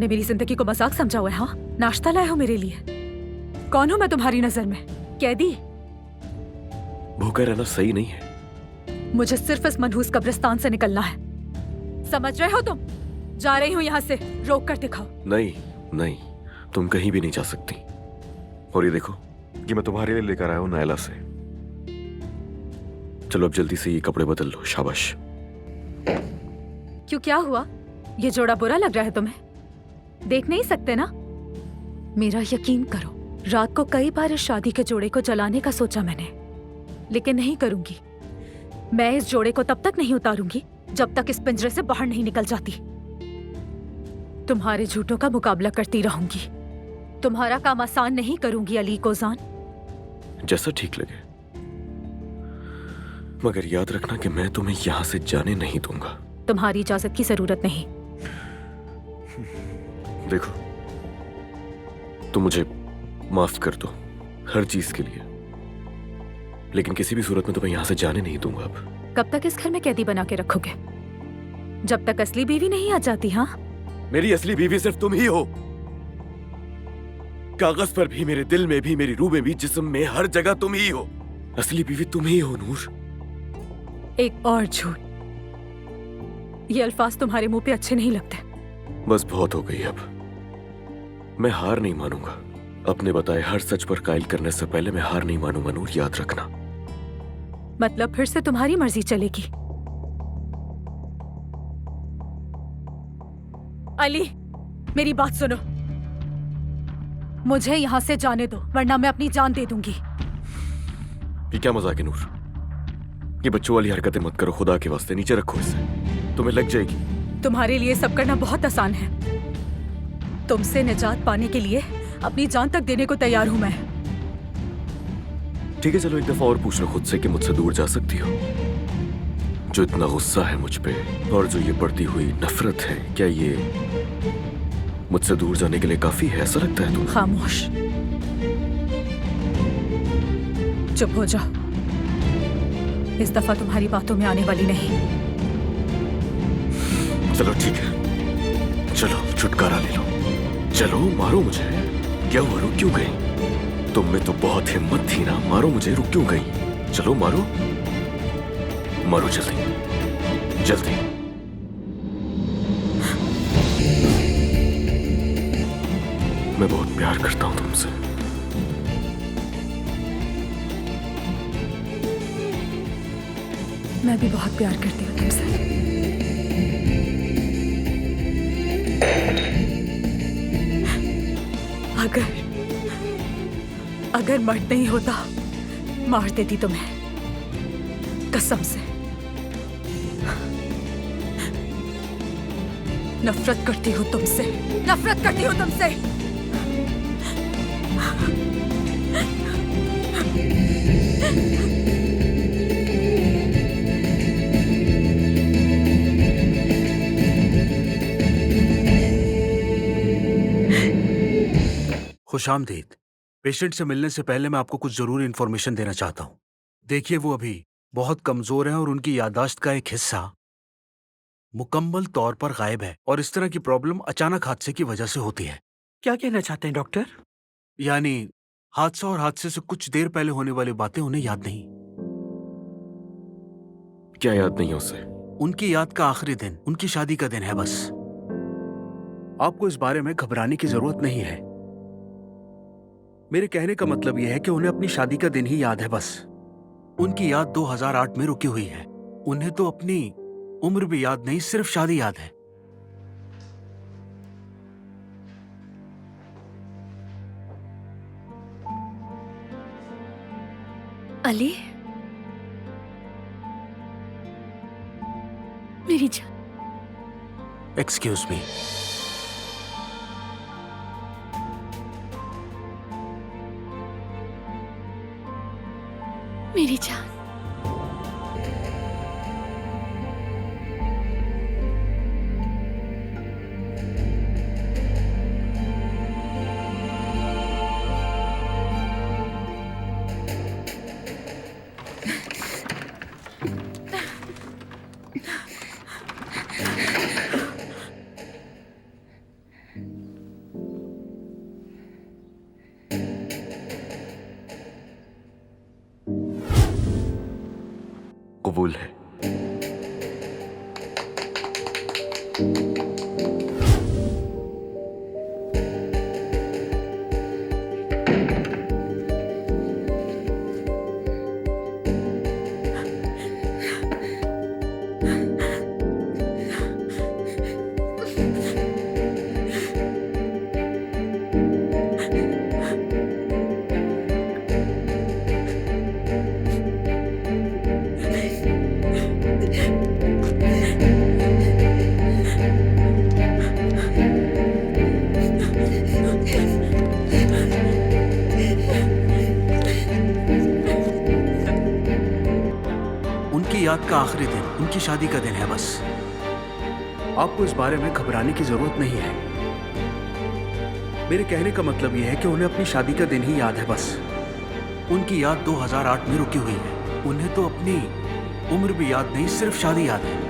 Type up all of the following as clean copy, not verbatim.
तुमने मेरी जिंदगी को मजाक समझा हुआ है? हाँ, नाश्ता लाए हो मेरे लिए? कौन हूँ मैं तुम्हारी नजर में? कैदी? भूखा रहना सही नहीं है। मुझे सिर्फ इस मनहूस कब्रिस्तान से निकलना है, समझ रहे हो तुम? जा रही हूँ यहाँ से, रोक कर दिखाओ। नहीं नहीं, तुम कहीं भी नहीं जा सकती। और ये देखो, ये मैं तुम्हारे लिए लेकर आया हूँ नायला से। चलो अब जल्दी से ये कपड़े बदल लो। शाबाश। क्यों, क्या हुआ? ये जोड़ा बुरा लग रहा है तुम्हें? देख नहीं सकते ना? मेरा यकीन करो, रात को कई बार इस शादी के जोड़े को जलाने का सोचा मैंने, लेकिन नहीं करूंगी। मैं इस जोड़े को तब तक नहीं उतारूंगी जब तक इस पिंजरे से बाहर नहीं निकल जाती। तुम्हारे झूठों का मुकाबला करती रहूंगी। तुम्हारा काम आसान नहीं करूंगी अली कोजान। जैसा ठीक लगे, मगर याद रखना कि मैं तुम्हें यहां से जाने नहीं दूंगा। तुम्हारी इजाजत की जरूरत नहीं। देखो, तुम मुझे माफ कर दो हर चीज के लिए, लेकिन किसी भी सूरत में तुम्हें यहां से जाने नहीं दूंगा। अब कब तक इस घर में कैदी बना के रखोगे? जब तक असली बीवी नहीं आ जाती। हाँ, मेरी असली बीवी सिर्फ तुम ही हो। कागज पर भी, मेरे दिल में भी, मेरी रूह में भी, जिस्म में, हर जगह तुम ही हो। असली बीवी तुम ही हो नूर। एक और झूठ। ये अल्फाज तुम्हारे मुंह पे अच्छे नहीं लगते। बस बहुत हो गई अब। मैं हार नहीं मानूंगा। अपने बताए हर सच पर कायल करने से पहले मैं हार नहीं मानूंगा नूर, याद रखना। मतलब फिर से तुम्हारी मर्जी चलेगी? अली, मेरी बात सुनो। मुझे यहां से जाने दो, वरना मैं अपनी जान दे दूंगी। ये क्या मजाक है नूर? ये बच्चों वाली हरकतें मत करो, खुदा के वास्ते। नीचे रखो इसे, तुम्हें लग जाएगी। तुम्हारे लिए सब करना बहुत आसान है। तुमसे निजात पाने के लिए अपनी जान तक देने को तैयार हूं मैं। ठीक है, चलो एक दफा और पूछ लो खुद से कि मुझसे दूर जा सकती हो। जो इतना गुस्सा है मुझ पे और जो ये बढ़ती हुई नफरत है, क्या ये मुझसे दूर जाने के लिए काफी है? ऐसा लगता है तुम्हें? खामोश, चुप हो जाओ। इस दफा तुम्हारी बातों में आने वाली नहीं। चलो ठीक है, चलो छुटकारा ले लो। चलो मारो मुझे। क्या हुआ, रुक क्यों गई? तुम में तो बहुत हिम्मत थी ना, मारो मुझे, रुक क्यों गई? चलो मारो, मारो जल्दी जल्दी। मैं बहुत प्यार करता हूं तुमसे। मैं भी बहुत प्यार करती हूँ तुमसे। अगर मर्द नहीं होता, मार देती तुम्हें, कसम से। नफरत करती हूँ तुमसे, नफरत करती हूँ तुमसे। खुशामदीद। पेशेंट से मिलने से पहले मैं आपको कुछ जरूरी इंफॉर्मेशन देना चाहता हूँ। देखिए, वो अभी बहुत कमजोर हैं और उनकी याददाश्त का एक हिस्सा मुकम्मल तौर पर गायब है, और इस तरह की प्रॉब्लम अचानक हादसे की वजह से होती है। क्या कहना चाहते हैं डॉक्टर? यानी हादसा और हादसे से कुछ देर पहले होने वाली बातें उन्हें याद नहीं। क्या याद नहीं है उसे? उनकी याद का आखिरी दिन उनकी शादी का दिन है बस। आपको इस बारे में घबराने की जरूरत नहीं है। मेरे कहने का मतलब यह है कि उन्हें अपनी शादी का दिन ही याद है बस। उनकी याद 2008 में रुकी हुई है। उन्हें तो अपनी उम्र भी याद नहीं, सिर्फ शादी याद है। अली, मेरी जान। Excuse me. मेरी जान। कबूल है। उनकी याद का आखिरी दिन उनकी शादी का दिन है बस। आपको इस बारे में घबराने की जरूरत नहीं है। मेरे कहने का मतलब यह है कि उन्हें अपनी शादी का दिन ही याद है बस। उनकी याद 2008 में रुकी हुई है। उन्हें तो अपनी उम्र भी याद नहीं, सिर्फ शादी याद है।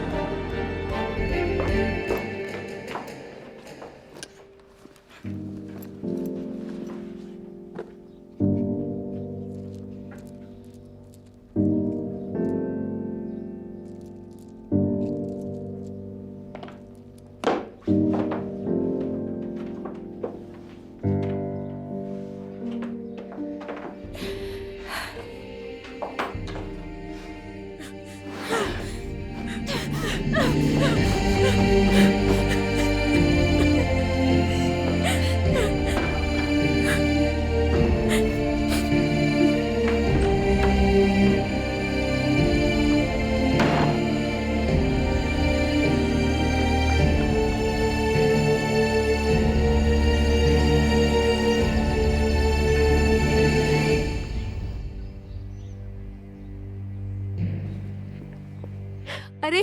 अरे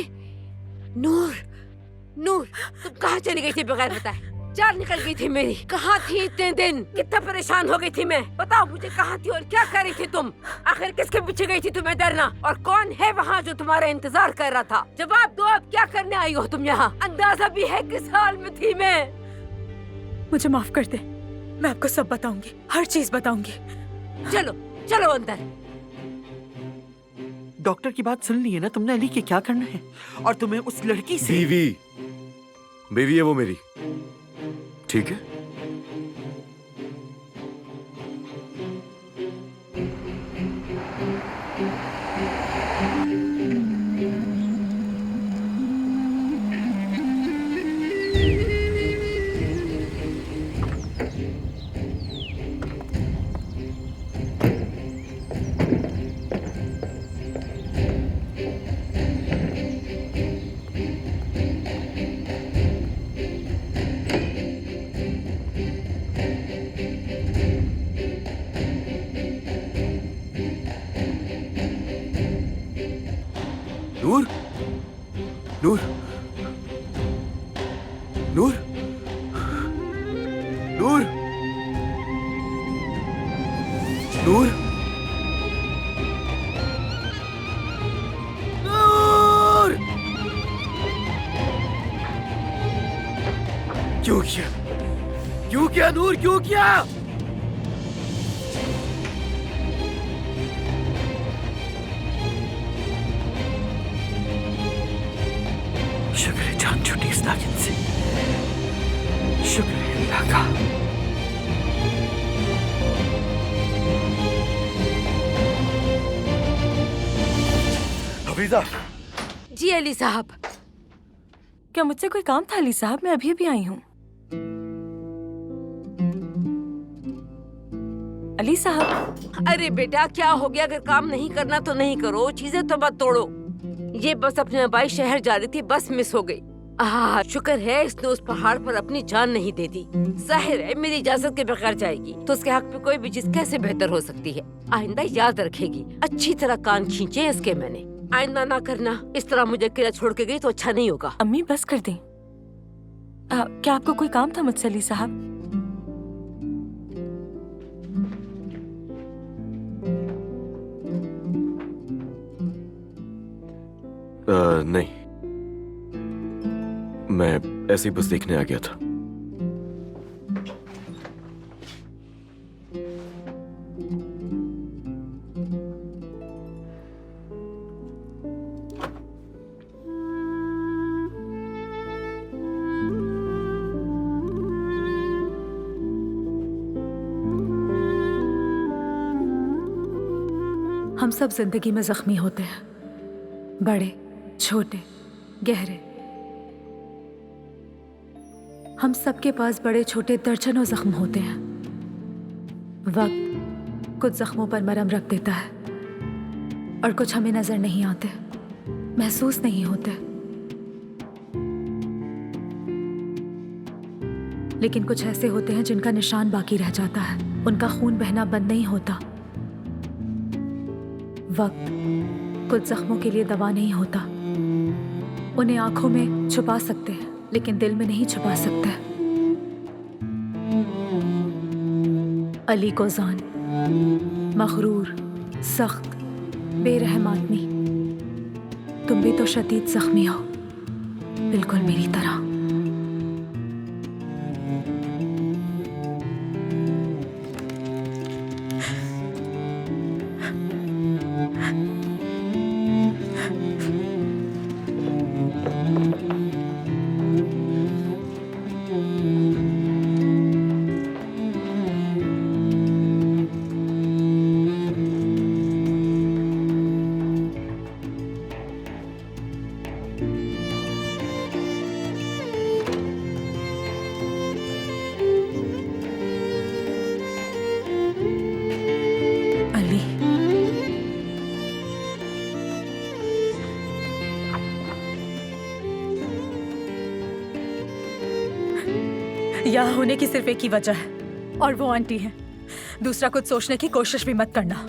नूर, नूर, तुम कहाँ चली गई थी बगैर बताए? जान निकल गई थी मेरी। कहाँ थी इतने दिन? कितना परेशान हो गई थी मैं। बताओ मुझे, कहाँ थी और क्या कर रही थी तुम? आखिर किसके पीछे गई थी तुम्हें डरना? और कौन है वहाँ जो तुम्हारा इंतजार कर रहा था? जवाब दो, अब क्या करने आई हो तुम यहाँ? अंदाजा भी है किस हाल में थी मैं? मुझे माफ कर दे, मैं आपको सब बताऊंगी, हर चीज बताऊंगी। चलो चलो अंदर। डॉक्टर की बात सुन ली है ना तुमने? अली के क्या करना है? और तुम्हें उस लड़की से बीवी है वो मेरी, ठीक है? नूर, नूर, नूर, नूर, नूर, नूर, क्यों किया? क्यों किया नूर? क्यों किया? शुक्र है जान छुट्टी इस नागिन से। शुक्र है अल्लाह का। हफीजा, जी अली साहब। क्या मुझसे कोई काम था अली साहब? मैं अभी आई हूँ। अली साहब। अरे बेटा क्या हो गया? अगर काम नहीं करना तो नहीं करो, चीजें तो मत तोड़ो। ये बस अपने अबाई शहर जा रही थी, बस मिस हो गई। शुक्र है इसने उस पहाड़ पर अपनी जान नहीं दे दी। जाहिर है मेरी इजाजत के बगैर जाएगी तो उसके हक में कोई भी चीज कैसे बेहतर हो सकती है। आइंदा याद रखेगी। अच्छी तरह कान खींचे इसके मैंने। आइंदा ना करना। इस तरह मुझे अकेला छोड़ के गई तो अच्छा नहीं होगा। अम्मी बस कर दें। क्या आपको कोई काम था मुझसे अली साहब? नहीं, मैं ऐसे ही बस देखने आ गया था। हम सब जिंदगी में जख्मी होते हैं, बड़े छोटे गहरे। हम सबके पास बड़े छोटे दर्जनों जख्म होते हैं। वक्त कुछ जख्मों पर मरहम रख देता है और कुछ हमें नजर नहीं आते, महसूस नहीं होते। लेकिन कुछ ऐसे होते हैं जिनका निशान बाकी रह जाता है, उनका खून बहना बंद नहीं होता। वक्त कुछ जख्मों के लिए दवा नहीं होता। उन्हें आंखों में छुपा सकते हैं लेकिन दिल में नहीं छुपा सकते। अली को जान, मगरूर, सख्त, बेरहम आदमी, तुम भी तो शदीद जख्मी हो, बिल्कुल मेरी तरह। यहाँ होने की सिर्फ एक ही वजह है और वो आंटी है। दूसरा कुछ सोचने की कोशिश भी मत करना।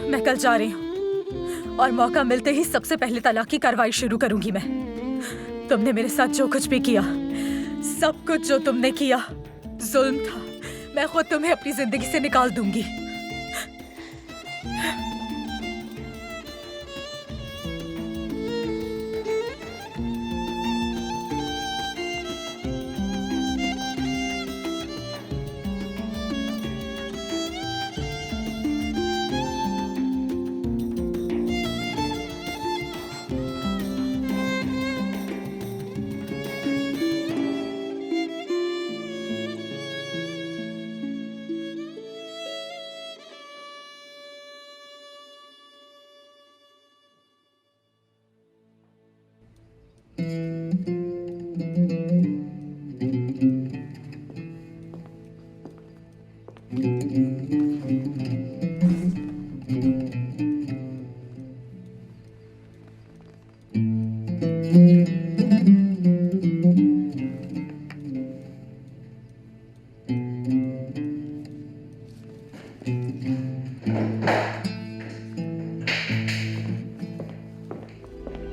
मैं कल जा रही हूँ और मौका मिलते ही सबसे पहले तलाक की कार्रवाई शुरू करूंगी मैं। तुमने मेरे साथ जो कुछ भी किया, सब कुछ जो तुमने किया जुल्म था। मैं खुद तुम्हें अपनी जिंदगी से निकाल दूंगी।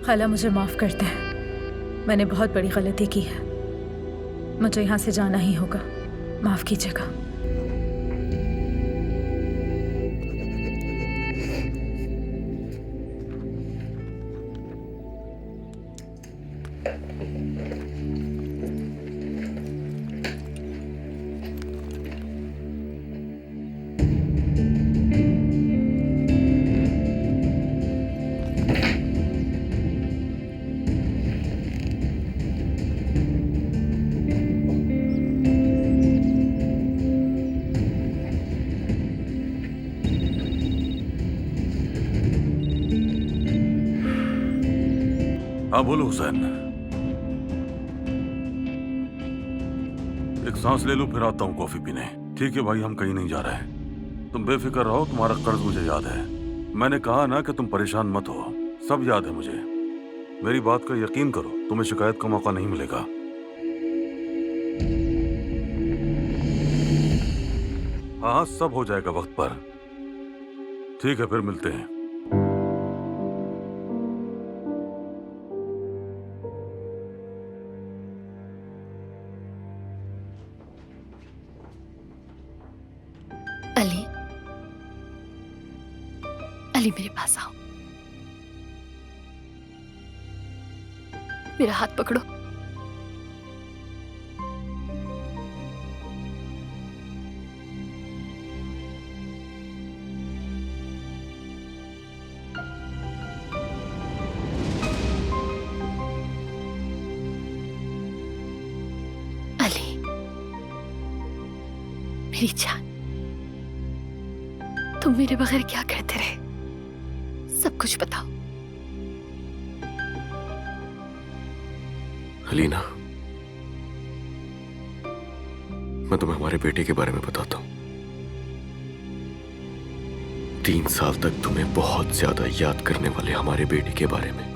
खाला, मुझे माफ कर दें, मैंने बहुत बड़ी गलती की है। मुझे यहाँ से जाना ही होगा, माफ कीजिएगा। हाँ बोलो हुसैन। एक सांस ले लूं फिर आता हूँ कॉफी पीने। ठीक है भाई, हम कहीं नहीं जा रहे। तुम बेफिक्र रहो, तुम्हारा कर्ज मुझे याद है। मैंने कहा ना कि तुम परेशान मत हो, सब याद है मुझे। मेरी बात का यकीन करो, तुम्हें शिकायत का मौका नहीं मिलेगा। हाँ, सब हो जाएगा वक्त पर। ठीक है, फिर मिलते हैं। अली, अली मेरे पास आओ, मेरा हाथ पकड़ो। अली मेरी जान, तुम मेरे बगैर क्या करते रहे? सब कुछ बताओ। अलीना, मैं तुम्हें हमारे बेटे के बारे में बताता हूं। 3 साल तक तुम्हें बहुत ज्यादा याद करने वाले हमारे बेटे के बारे में।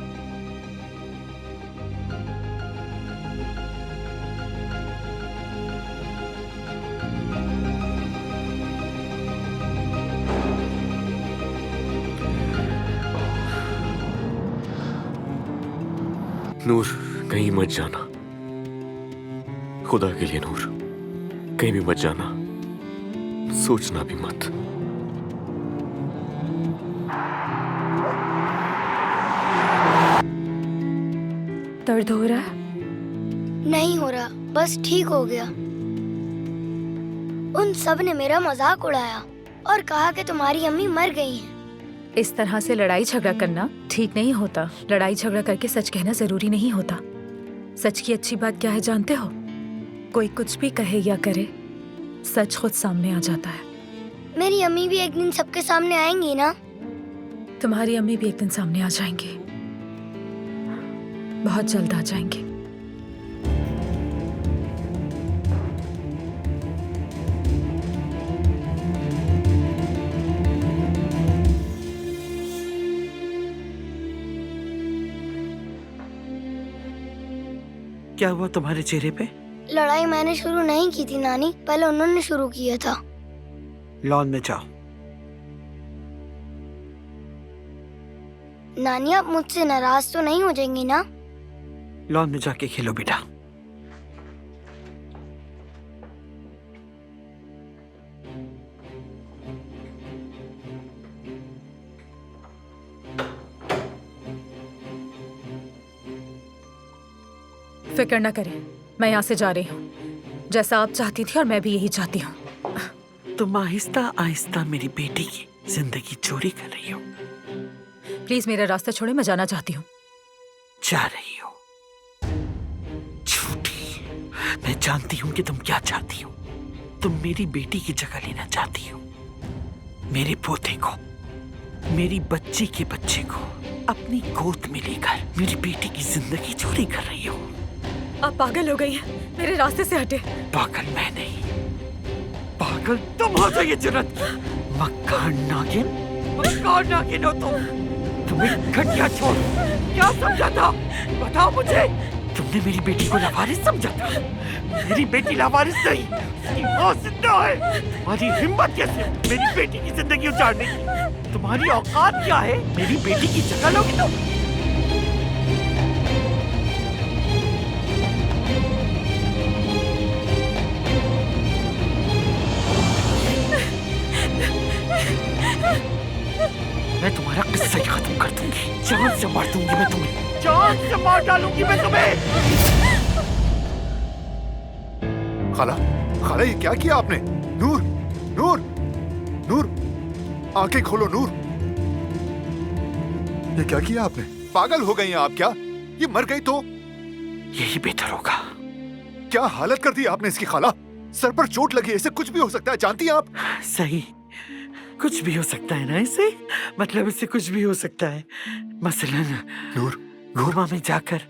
नूर, कहीं मत जाना, खुदा के लिए नूर, कहीं भी मत जाना, सोचना भी मत। दर्द हो रहा है? नहीं हो रहा, बस ठीक हो गया। उन सब ने मेरा मजाक उड़ाया और कहा कि तुम्हारी अम्मी मर गई हैं। इस तरह से लड़ाई झगड़ा करना ठीक नहीं होता। लड़ाई झगड़ा करके सच कहना जरूरी नहीं होता। सच की अच्छी बात क्या है जानते हो? कोई कुछ भी कहे या करे, सच खुद सामने आ जाता है। मेरी अम्मी भी एक दिन सबके सामने आएंगी ना? तुम्हारी अम्मी भी एक दिन सामने आ जाएंगी, बहुत जल्द आ जाएंगी। क्या हुआ तुम्हारे चेहरे पे? लड़ाई मैंने शुरू नहीं की थी नानी, पहले उन्होंने शुरू किया था। लॉन में जाओ। नानी आप मुझसे नाराज तो नहीं हो जाएंगी ना? लॉन में जाके खेलो बेटा। फिक्र न करें, मैं यहाँ से जा रही हूँ, जैसा आप चाहती थी और मैं भी यही चाहती हूँ। तुम आहिस्ता आहिस्ता मेरी बेटी की जिंदगी चोरी कर रही हो। प्लीज मेरा रास्ता छोड़े, मैं जाना चाहती हूँ। जा रही हो? झूठी। मैं जानती हूँ कि तुम क्या चाहती हो। तुम मेरी बेटी की जगह लेना चाहती हो। मेरे पोते को, मेरी बच्ची के बच्चे को अपनी गोद में लेकर मेरी बेटी की जिंदगी चोरी कर रही हो। आप पागल हो गई हैं, मेरे रास्ते से हटे। पागल मैं नहीं, पागल तुम हो। ये जुर्रत मक्कार नागिन, मक्कार नागिन हो तुम। तुम्हें घटिया छोड़ क्या समझा था? बताओ मुझे। तुमने मेरी बेटी को लावारिस समझा था? मेरी बेटी लावारिस नहीं, उसकी मां जिंदा है। तुम्हारी हिम्मत कैसे मेरी बेटी की जिंदगी उजाड़ने की? तुम्हारी औकात क्या है? मेरी बेटी की जगह लोगी तुम? मैं तुम्हारा किस्सा ही खत्म कर दूंगी। जान से मार दूंगी मैं तुम्हें, जान से मार डालूंगी मैं तुम्हें। खाला, खाला ये क्या किया आपने? नूर, नूर, नूर, आंखें खोलो नूर। ये क्या किया आपने? पागल हो गई हैं आप क्या? ये मर गई तो? यही बेहतर होगा। क्या हालत कर दी आपने इसकी खाला? सर पर चोट लगी है, इसे कुछ भी हो सकता है, जानती हैं आप? सही, कुछ भी हो सकता है ना इसे? मतलब इससे कुछ भी हो सकता है। मसलन नूर, घुमा में जाकर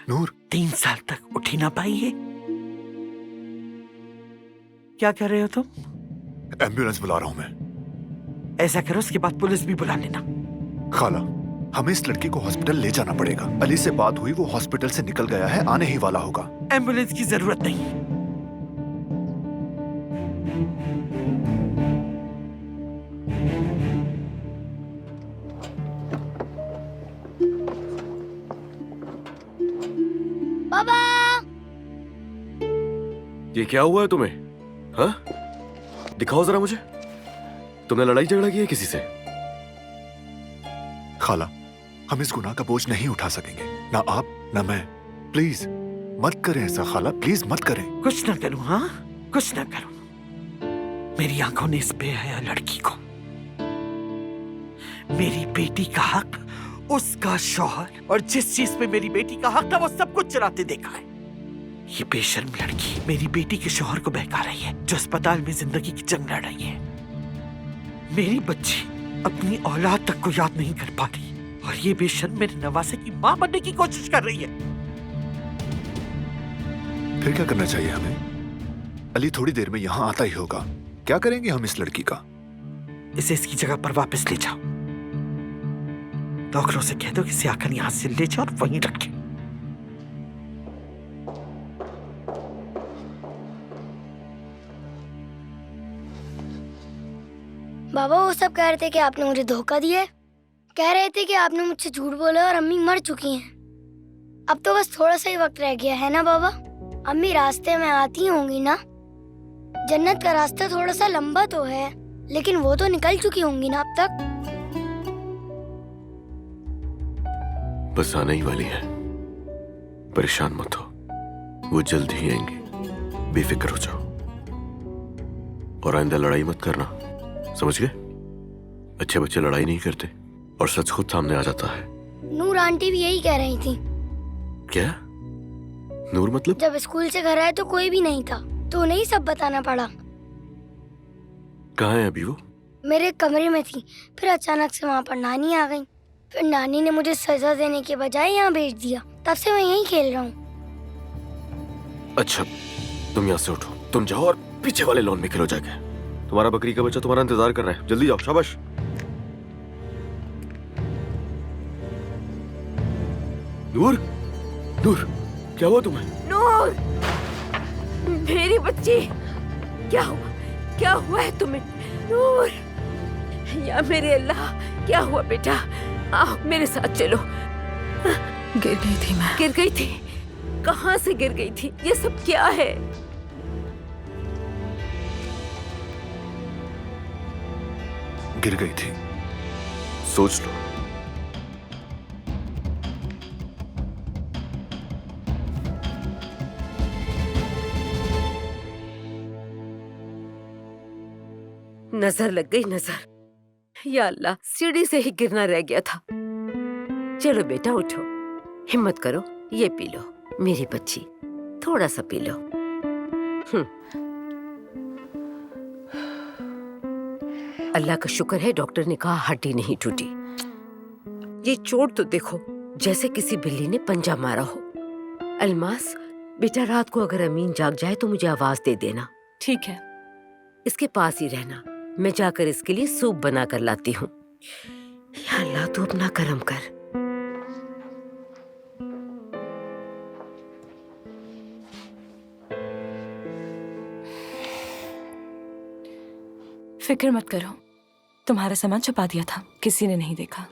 नूर 3 साल तक उठ ही ना पाई है। क्या कर रहे हो तुम? एम्बुलेंस बुला रहा हूं मैं। ऐसा करो, उसके बाद पुलिस भी बुला लेना। खाला, हमें इस लड़की को हॉस्पिटल ले जाना पड़ेगा। अली से बात हुई, वो हॉस्पिटल से निकल गया है, आने ही वाला होगा। एम्बुलेंस की जरूरत नहीं। पापा! ये क्या हुआ है तुम्हें? हाँ, दिखाओ जरा मुझे। तुमने लड़ाई झगड़ा किया है किसी से? खाला, हम इस गुनाह का बोझ नहीं उठा सकेंगे, ना आप ना मैं। प्लीज मत करें ऐसा खाला, प्लीज मत करें। कुछ ना करूं, हाँ कुछ ना करूं। मेरी आंखों ने इस बेहया लड़की को मेरी बेटी का हक, उसका शौहर और जिस चीज पे मेरी बेटी का हक था वो सब कुछ चुराते देखा है। ये बेशर्म लड़की मेरी बेटी के शौहर को बहका रही है, जो अस्पताल में जिंदगी की जंग लड़ रही है। मेरी बच्ची अपनी औलाद तक को याद नहीं कर पा रही। और ये बेशर्म मेरे नवासे की माँ बनने की कोशिश कर रही है। फिर क्या करना चाहिए हमें? अली थोड़ी देर में यहाँ आता ही होगा। क्या करेंगे हम इस लड़की का? इसे इसकी जगह पर वापस ले जाओ। डॉक्टरों से कह दो कि इसे आकर यहाँ से ले जाओ और वहीं रखें। बाबा वो सब कह रहे थे कि आपने मुझे धोखा दिया है। कह रहे थे कि आपने मुझसे झूठ बोला और अम्मी मर चुकी हैं। अब तो बस थोड़ा सा ही वक्त रह गया है ना बाबा? अम्मी रास्ते में आती होंगी ना? जन्नत का रास्ता थोड़ा सा लंबा तो है, लेकिन वो तो निकल चुकी होंगी ना अब तक। बस आने ही वाली है, परेशान मत हो, वो जल्द ही आएंगी, बेफिक्र हो जाओ। और आइंदा लड़ाई मत करना, समझ गए? अच्छे बच्चे लड़ाई नहीं करते और सच खुद सामने आ जाता है। नूर आंटी भी यही कह रही थी। क्या? नूर मतलब? जब स्कूल से घर आए तो कोई भी नहीं था, तो उन्हें ही सब बताना पड़ा। कहाँ है अभी वो? मेरे कमरे में थी, फिर अचानक से वहाँ पर नानी आ गई। फिर नानी ने मुझे सजा देने के बजाय यहाँ भेज दिया। तब से मैं यहीं खेल रहा हूँ। अच्छा, तुम यहाँ से उठो, तुम जाओ और पीछे वाले लॉन में खेलो जाके। तुम्हारा बकरी का बच्चा तुम्हारा इंतजार कर रहा है, जल्दी जाओ। शाबाश। नूर, नूर, क्या हुआ तुम्हें? नूर, मेरी बच्ची, क्या हुआ? क्या हुआ है तुम्हें? नूर, या मेरे अल्लाह, क्या हुआ बेटा? आओ मेरे साथ चलो। गिर गई थी मैं। गिर गई थी? कहाँ से गिर गई थी? ये सब क्या है? गिर गई थी। सोच लो। नजर लग गई, नजर। या अल्लाह, सीढ़ी से ही गिरना रह गया था। चलो बेटा उठो, हिम्मत करो, ये पी लो मेरी बच्ची, थोड़ा सा पी लो। अल्लाह का शुक्र है डॉक्टर ने कहा हड्डी नहीं टूटी। ये चोट तो देखो, जैसे किसी बिल्ली ने पंजा मारा हो। अलमास बेटा, रात को अगर अमीन जाग जाए तो मुझे आवाज दे देना। ठीक है। इसके पास ही रहना, मैं जाकर इसके लिए सूप बना कर लाती हूँ। या अल्लाह, तू अपना करम कर। फिक्र मत करो, तुम्हारा सामान छुपा दिया था, किसी ने नहीं देखा।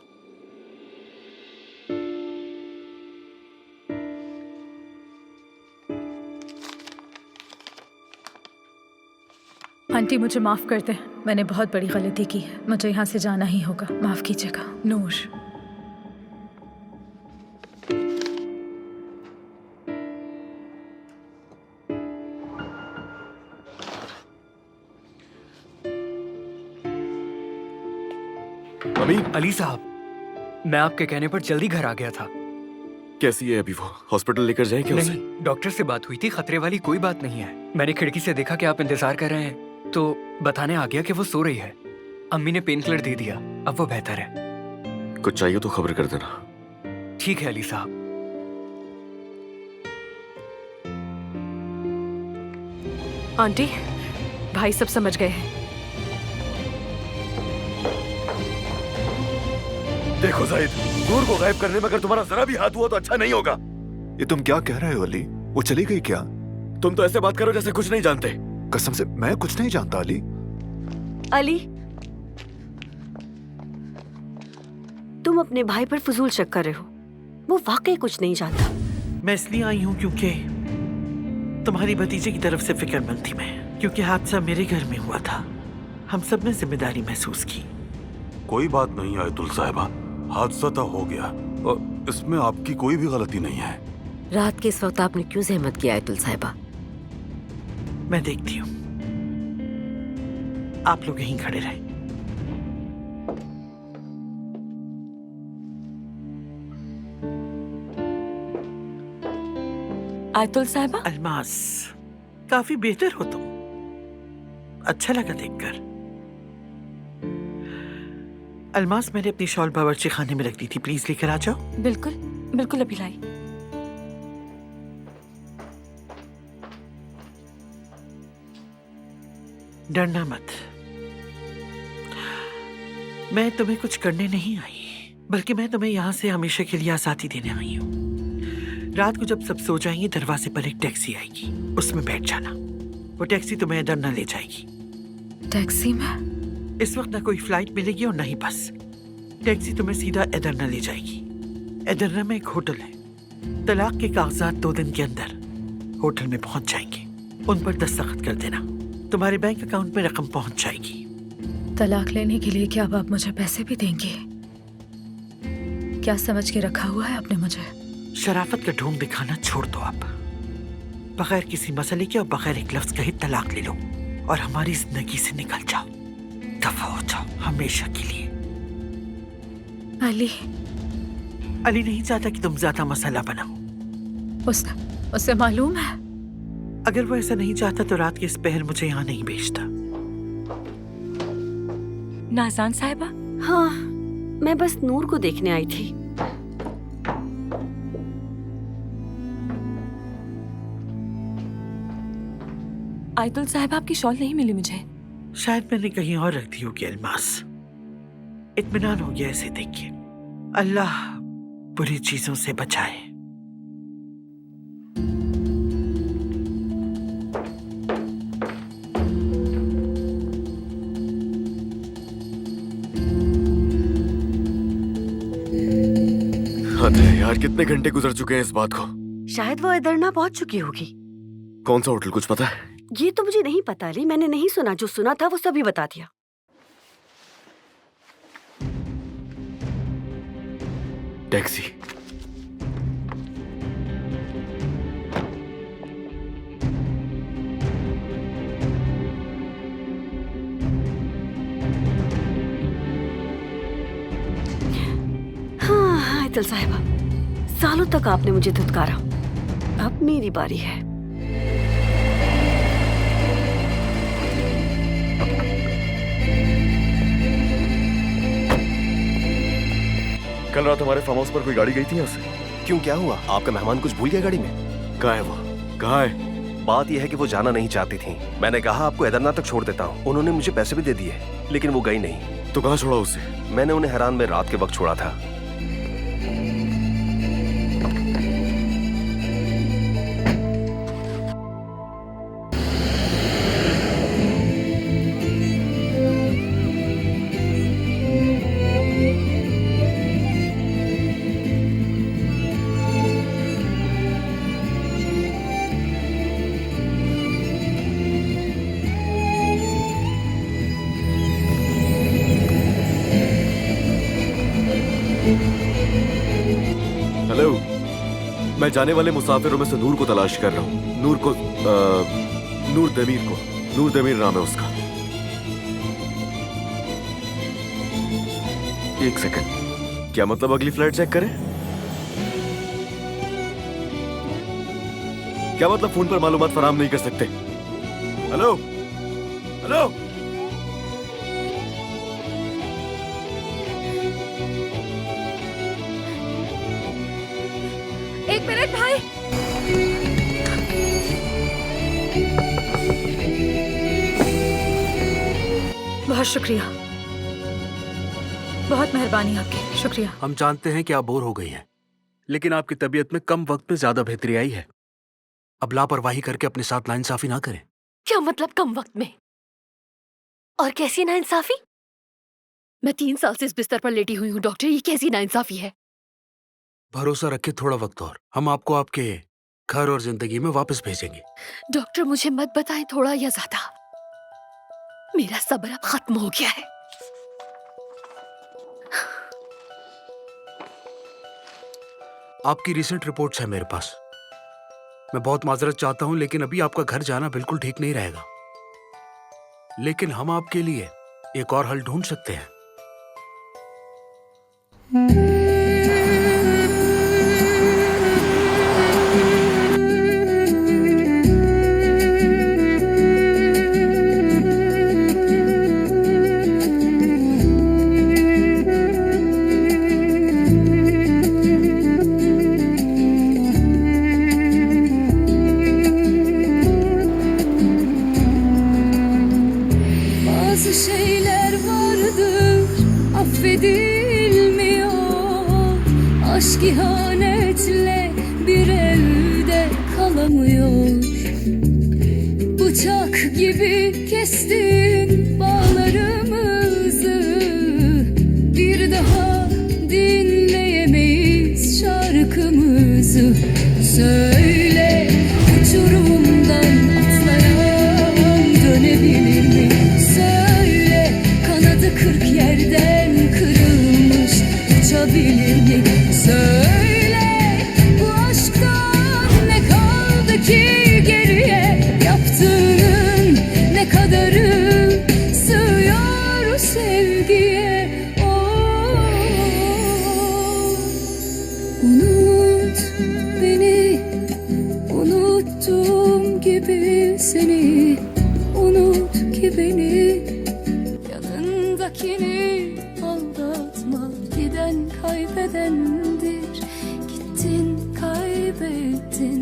आंटी मुझे माफ कर दे, मैंने बहुत बड़ी गलती की है, मुझे यहाँ से जाना ही होगा, माफ कीजिएगा। नूर, अमीन, अली साहब, मैं आपके कहने पर जल्दी घर आ गया था। कैसी है अभी वो? हॉस्पिटल लेकर जाएं क्या उसे? नहीं, डॉक्टर से बात हुई थी, खतरे वाली कोई बात नहीं है। मैंने खिड़की से देखा कि आप इंतजार कर रहे हैं, तो बताने आ गया कि वो सो रही है। अम्मी ने पेन किलर दे दिया, अब वो बेहतर है। कुछ चाहिए तो खबर कर देना। ठीक है अली साहब। आंटी, भाई सब समझ गए हैं। देखो जाहिद, नूर को गायब करने में अगर तुम्हारा जरा भी हाथ हुआ तो अच्छा नहीं होगा। ये तुम क्या कह रहे हो अली? वो चली गई क्या? तुम तो ऐसे बात करो जैसे कुछ नहीं जानते। कसम से मैं कुछ नहीं जानता अली। अली, तुम अपने भाई पर फजूल शक कर रहे हो, वो वाकई कुछ नहीं जानता। मैं इसलिए आई हूँ क्योंकि तुम्हारी भतीजे की तरफ से फिक्रमंद थी मैं, क्योंकि हादसा मेरे घर में हुआ था। हम सब ने जिम्मेदारी महसूस की। कोई बात नहीं आयतुल साहिबा, हादसा तो हो गया और इसमें आपकी कोई भी गलती नहीं है। रात के इस वक्त आपने क्यों जहमत किया आयतुल साहिबा? मैं देखती हूँ, आप लोग यहीं खड़े रहें। आयतुल साहिबा, अलमास, काफी बेहतर हो तुम, अच्छा लगा देखकर। अलमास मैंने अपनी शॉल बावर्ची खाने में रख दी थी, प्लीज लेकर आ जाओ। बिल्कुल बिल्कुल, अभी लाई। डरना मत, मैं तुम्हें कुछ करने नहीं आई, बल्कि मैं तुम्हें यहाँ से हमेशा के लिए आजादी देने आई हूँ। रात को जब सब सो जाएंगे, दरवाजे पर एक टैक्सी आएगी, उसमें बैठ जाना। वो टैक्सी तुम्हें एदरना ले जाएगी। टैक्सी में? इस वक्त ना कोई फ्लाइट मिलेगी और ना ही बस। टैक्सी तुम्हें सीधा एदरना ले जाएगी। एदरना में एक होटल है। तलाक के कागजात 2 दिन के अंदर होटल में पहुंच जाएंगे। उन पर दस्तखत कर देना, तुम्हारे बैंक अकाउंट में रकम पहुंच जाएगी। तलाक लेने के लिए क्या अब आप मुझे पैसे भी देंगे? क्या समझ के रखा हुआ है आपने मुझे? शराफत का ढोंग दिखाना छोड़ दो अब। बगैर किसी मसले के और बगैर एक लफ्ज कहे तलाक ले लो और हमारी जिंदगी से निकल जाओ, दफा हो जाओ हमेशा के लिए। अली नहीं चाहता कि तुम ज्यादा मसाला बनाओ। उसे मालूम है। अगर वो ऐसा नहीं चाहता तो रात के इस पहर मुझे यहाँ नहीं भेजता। नाज़ान साहिबा? हाँ, मैं बस नूर को देखने आई थी। आयतुल साहिबा, आपकी शॉल नहीं मिली मुझे। शायद मैंने कहीं और रख दी होगी अलमास। इत्मीनान हो गया इसे देख के। अल्लाह बुरी चीजों से बचाए। हद है यार, कितने घंटे गुजर चुके हैं इस बात को। शायद वो एदरना पहुंच चुकी होगी। कौन सा होटल, कुछ पता है? ये तो मुझे नहीं पता अली, मैंने नहीं सुना। जो सुना था वो सभी बता दिया। टैक्सी। हाँ आयतुल साहिबा, सालों तक आपने मुझे धुतकारा, अब मेरी बारी है। कल रात हमारे फार्म हाउस पर कोई गाड़ी गई थी यहाँ से। क्यों, क्या हुआ? आपका मेहमान कुछ भूल गया गाड़ी में? कहाँ है वो? कहाँ है? बात यह है कि वो जाना नहीं चाहती थी। मैंने कहा आपको एदरना तक छोड़ देता हूँ। उन्होंने मुझे पैसे भी दे दिए, लेकिन वो गई नहीं। तो कहाँ छोड़ा उसे? मैंने उन्हें हैरान में रात के वक्त छोड़ा था। हेलो, मैं जाने वाले मुसाफिरों में से नूर को तलाश कर रहा हूँ। नूर दमीर नाम है उसका। एक सेकंड, क्या मतलब अगली फ्लाइट चेक करें? क्या मतलब फोन पर मालूमात फराहम नहीं कर सकते? हेलो हेलो, एक मिनट भाई। बहुत शुक्रिया, बहुत मेहरबानी आपकी, शुक्रिया। हम जानते हैं कि आप बोर हो गई हैं, लेकिन आपकी तबीयत में कम वक्त में ज्यादा बेहतरी आई है। अब लापरवाही करके अपने साथ नाइंसाफी ना करें। क्या मतलब कम वक्त में? और कैसी नाइंसाफी? मैं 3 साल से इस बिस्तर पर लेटी हुई हूँ डॉक्टर, ये कैसी नाइंसाफी है? भरोसा रखिए, थोड़ा वक्त और हम आपको आपके घर और जिंदगी में वापस भेजेंगे। डॉक्टर मुझे मत बताएं थोड़ा या ज्यादा, मेरा सब्र अब खत्म हो गया है। आपकी रिसेंट रिपोर्ट्स है मेरे पास। मैं बहुत माजरत चाहता हूं, लेकिन अभी आपका घर जाना बिल्कुल ठीक नहीं रहेगा। लेकिन हम आपके लिए एक और हल ढूंढ सकते हैं। gibi kestin bağlarımızı. Bir daha dinleyemeyiz şarkımızı. Söyle, uçurumdan atlayan dönebilir mi? Söyle, kanadı 40 yerden kırılmış uçabilir mi? Söyle, bu aşktan ne kaldı ki geriye? Yaptığının ne kadarı sığıyor sevgiye? Unut beni, unuttuğum gibi seni. Unut ki beni, yanındakini aldatma. Giden kaybedendir, gittin kaybettin.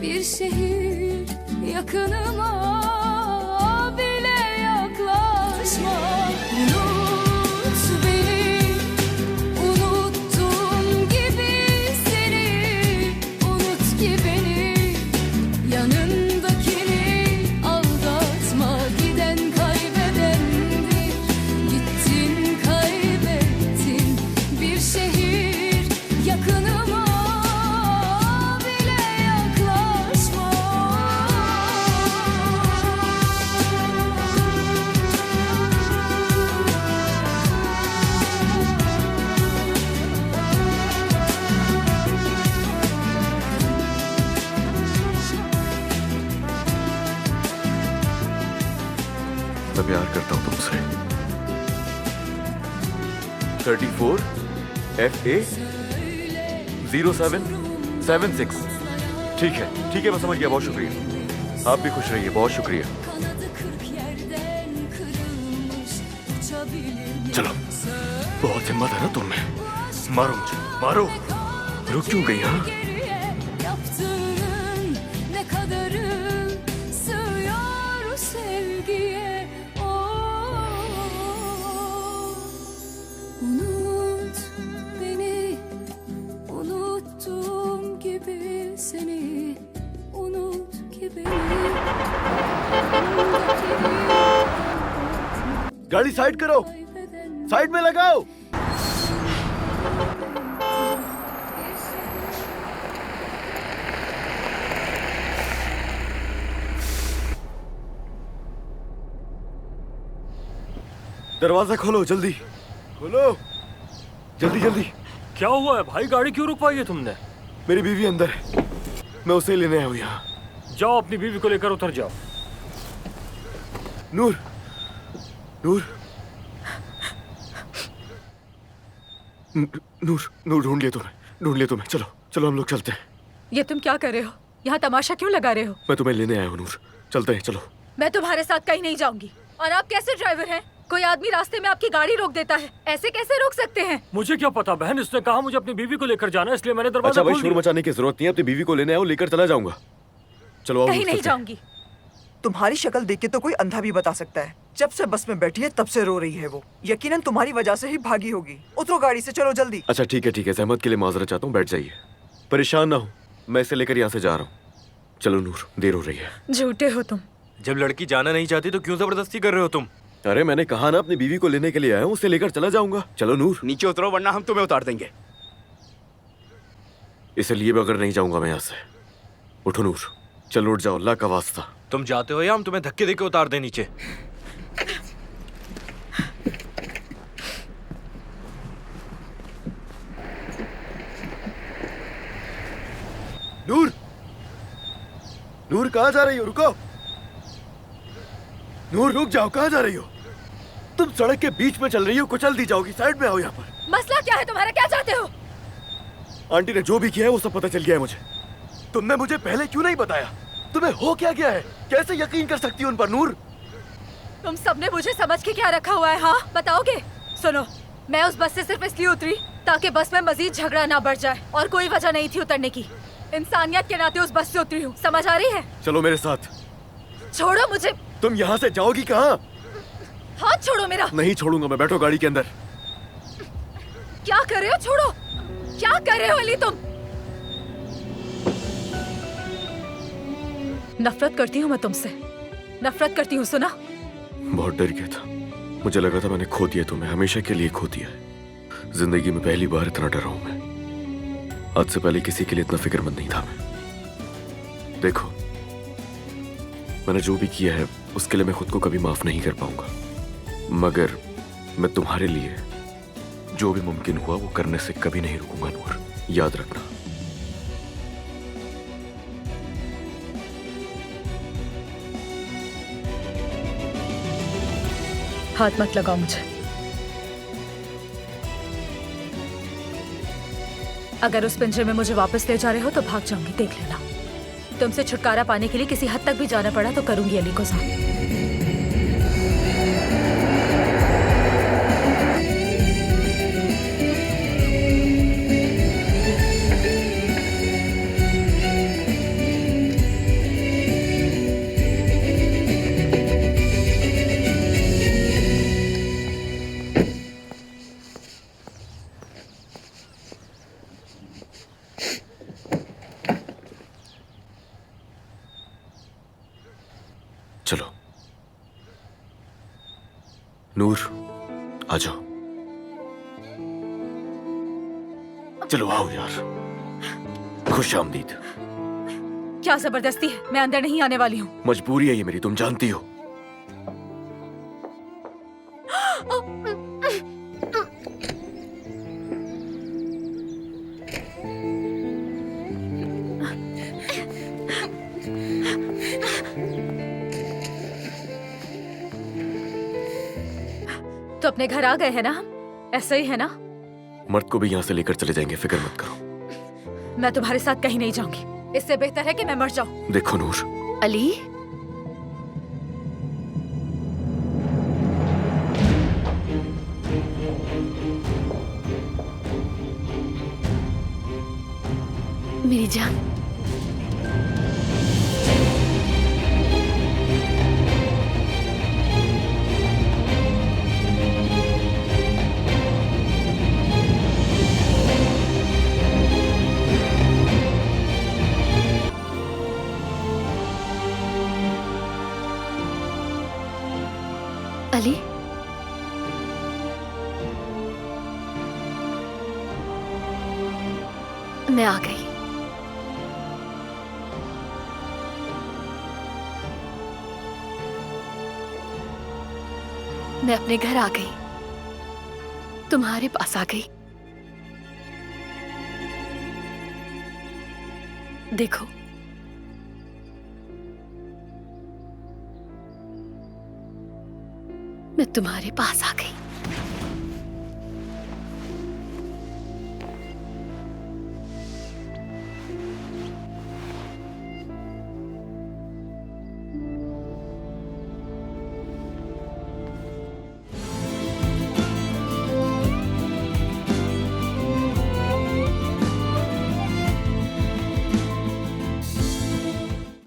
Bir şehir yakınıma bile yaklaşma. Unut beni, unuttuğum gibi seni. Unut ki beni, yanındakini aldatma. Giden kaybedendir, gittin kaybettin. Bir şehir yakınıma bile yaklaşma. मैं प्यार करता हूँ तुमसे। 34 FA 0776। ठीक है मैं समझ गया, बहुत शुक्रिया। आप भी खुश रहिए, बहुत शुक्रिया। चलो, बहुत हिम्मत है ना तुम में। मारो मुझे, मारो। रुक क्यों गई? हाँ, Yaptığının ne kadarı sığıyor sevgiye? Unut beni, unuttuğum gibi seni. Unut ki beni. गाड़ी साइड करो, साइड में लगाओ। दरवाजा खोलो, जल्दी खोलो, जल्दी जल्दी। क्या हुआ है भाई? गाड़ी क्यों रुकवाई है तुमने? मेरी बीवी अंदर है, मैं उसे लेने आया हूँ यहाँ। जाओ, अपनी बीवी को लेकर उतर जाओ। नूर, नूर, नूर, नूर ढूंढ लिया तुम्हें। चलो चलो, हम लोग चलते हैं। ये तुम क्या कर रहे हो? यहाँ तमाशा क्यों लगा रहे हो? मैं तुम्हें लेने आया हूँ नूर, चलते हैं, चलो। मैं तुम्हारे साथ कहीं नहीं जाऊंगी। और आप कैसे ड्राइवर हैं? कोई आदमी रास्ते में आपकी गाड़ी रोक देता है, ऐसे कैसे रोक सकते हैं? मुझे क्या पता बहन, इसने कहा मुझे अपनी बीवी को लेकर जाना है, इसलिए मैंने दरवाजा अच्छा भाई, खोल शोर दिया। मचाने की जरूरत नहीं है, अपनी बीवी को लेने आओ, लेकर चला जाऊंगा। चलो आओ, कहीं नूर, नहीं चलते हैं। जाऊंगी। तुम्हारी शक्ल देख के तो कोई अंधा भी बता सकता है। जब से बस में बैठी है तब से रो रही है वो। यकीनन तुम्हारी वजह से ही भागी होगी। उतरो गाड़ी से, चलो जल्दी। अच्छा ठीक है, सहमत के लिए माजरत चाहता हूँ, बैठ जाइए। परेशान ना हो, मैं इसे लेकर यहाँ से जा रहा हूँ। चलो नूर, देर हो रही है। झूठे हो तुम। जब लड़की जाना नहीं चाहती तो क्यों जबरदस्ती कर रहे हो तुम? अरे मैंने कहा ना, अपनी बीवी को लेने के लिए आया हूँ, उसे लेकर चला जाऊंगा। चलो नूर, नीचे उतरो वरना हम तुम्हें उतार देंगे। इसे लिए बगैर नहीं जाऊंगा मैं यहाँ से। उठो नूर, चलो उठ जाओ, अल्लाह का वास्ता। तुम जाते हो या हम तुम्हें धक्के देके उतार दें नीचे? नूर, नूर कहाँ जा रही हो? रुको नूर, रुक जाओ, कहाँ जा रही हो? तुम सड़क के बीच में चल रही हो, कुचल दी जाओगी। साइड में आओ यहाँ पर। मसला क्या है तुम्हारा? क्या चाहते हो? आंटी ने जो भी किया है वो सब पता चल गया है मुझे। तुमने मुझे पहले क्यों नहीं बताया? तुम्हें हो क्या गया है? कैसे यकीन कर सकती हो उन पर नूर? तुम सबने मुझे समझ के क्या रखा हुआ है? हाँ बताओगे? सुनो, मैं उस बस से सिर्फ इसलिए उतरी ताकि बस में मजीद झगड़ा ना बढ़ जाए, और कोई वजह नहीं थी उतरने की। इंसानियत के नाते उस बस से उतरी हूँ, समझ आ रही है? चलो मेरे साथ। छोड़ो मुझे। तुम यहाँ से जाओगी कहाँ? हाथ छोड़ो मेरा। नहीं छोड़ूंगा मैं, बैठो गाड़ी के अंदर। क्या कर रहे हो? छोड़ो। क्या कर रहे हो अली तुम? नफरत करती हूँ मैं तुमसे। नफरत करती हूँ, सुना? बहुत डर गया था। मुझे लगा था मैंने खो दिया तुम्हें, हमेशा के लिए खो दिया है। जिंदगी में पहली बार इतना डरा हूं मैं। आज से पहले किसी के लिए इतना फिक्रमंद नहीं था मैं। देखो, मैंने जो भी किया है उसके लिए मैं खुद को कभी माफ नहीं कर पाऊंगा, मगर मैं तुम्हारे लिए जो भी मुमकिन हुआ वो करने से कभी नहीं रुकूंगा नूर, याद रखना। हाथ मत लगाओ मुझे। अगर उस पिंजरे में मुझे वापस ले जा रहे हो तो भाग जाऊंगी, देख लेना। तुमसे छुटकारा पाने के लिए किसी हद तक भी जाना पड़ा तो करूंगी अली को साथ। चलो नूर, आ जाओ। चलो आओ यार, खुश आमदीद। क्या जबरदस्ती है, मैं अंदर नहीं आने वाली हूँ। मजबूरी है ये मेरी, तुम जानती हो। तो अपने घर आ गए हैं ना हम? ऐसा ही है ना? मर्द को भी यहाँ से लेकर चले जाएंगे, फिक्र मत करो। मैं तुम्हारे साथ कहीं नहीं जाऊंगी, इससे बेहतर है कि मैं मर जाऊं। देखो नूर, अली, मेरी जान, अली, मैं आ गई। मैं अपने घर आ गई, तुम्हारे पास आ गई। देखो, मैं तुम्हारे पास आ गई।